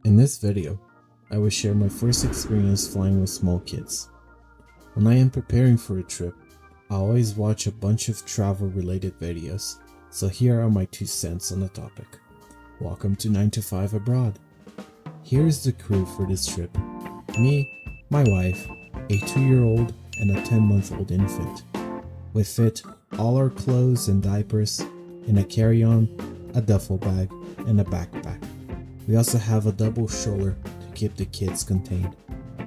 In this video, I will share my first experience flying with small kids. When I am preparing for a trip, I always watch a bunch of travel related videos, so here are my 2 cents on the topic. Welcome to 9 to 5 Abroad. Here is the crew for this trip. Me, my wife, a 2-year-old and a 10-month-old infant. We fit all our clothes and diapers in a carry-on, a duffel bag, and a backpack. We also have a double stroller to keep the kids contained.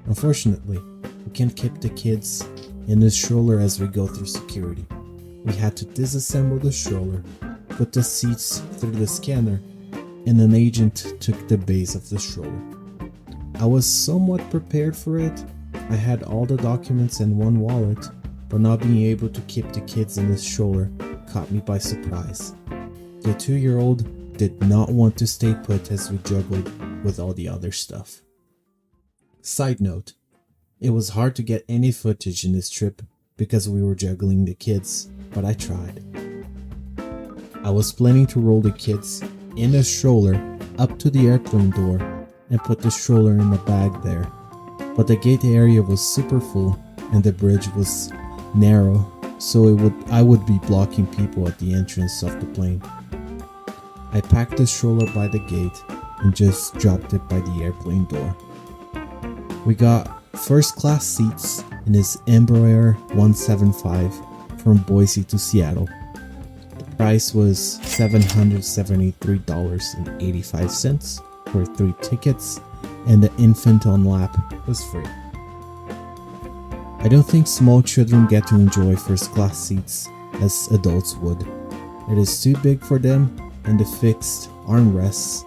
Unfortunately, we can't keep the kids in the stroller as we go through security. We had to disassemble the stroller, put the seats through the scanner, and an agent took the base of the stroller. I was somewhat prepared for it. I had all the documents in one wallet, but not being able to keep the kids in the stroller caught me by surprise. The 2-year-old did not want to stay put as we juggled with all the other stuff. Side note, it was hard to get any footage in this trip because we were juggling the kids, but I tried. I was planning to roll the kids in a stroller up to the airplane door and put the stroller in the bag there, but the gate area was super full and the bridge was narrow, so I would be blocking people at the entrance of the plane. I packed the stroller by the gate and just dropped it by the airplane door. We got first class seats in this EMBRAER 175 from Boise to Seattle. The price was $773.85 for 3 tickets, and the infant on lap was free. I don't think small children get to enjoy first class seats as adults would. It is too big for them, and the fixed armrests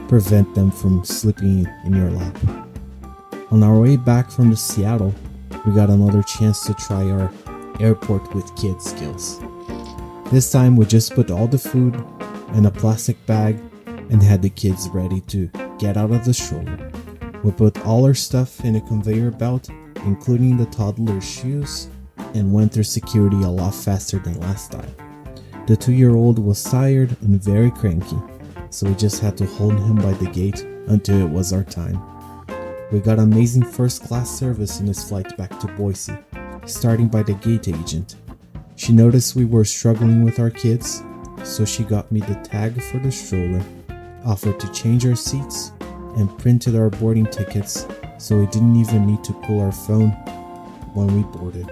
prevent them from slipping in your lap. On our way back from Seattle, we got another chance to try our airport with kids skills. This time we just put all the food in a plastic bag and had the kids ready to get out of the stroller. We put all our stuff in a conveyor belt, including the toddler shoes, and went through security a lot faster than last time. The 2-year-old was tired and very cranky, so we just had to hold him by the gate until it was our time. We got amazing first class service in this flight back to Boise, starting by the gate agent. She noticed we were struggling with our kids, so she got me the tag for the stroller, offered to change our seats, and printed our boarding tickets so we didn't even need to pull our phone when we boarded.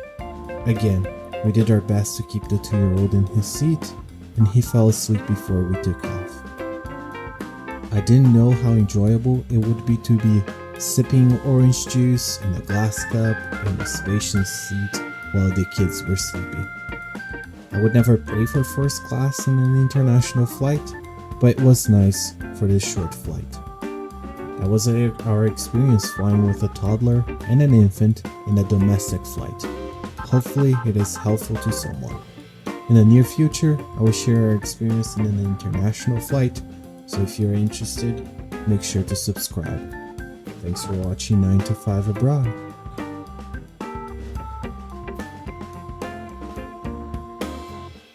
Again, we did our best to keep the 2-year-old in his seat, and he fell asleep before we took off. I didn't know how enjoyable it would be to be sipping orange juice in a glass cup in a spacious seat while the kids were sleeping. I would never pay for first class in an international flight, but it was nice for this short flight. That was our experience flying with a toddler and an infant in a domestic flight. Hopefully it is helpful to someone. In the near future, I will share our experience in an international flight, so if you're interested, make sure to subscribe. Thanks for watching 9 to 5 Abroad.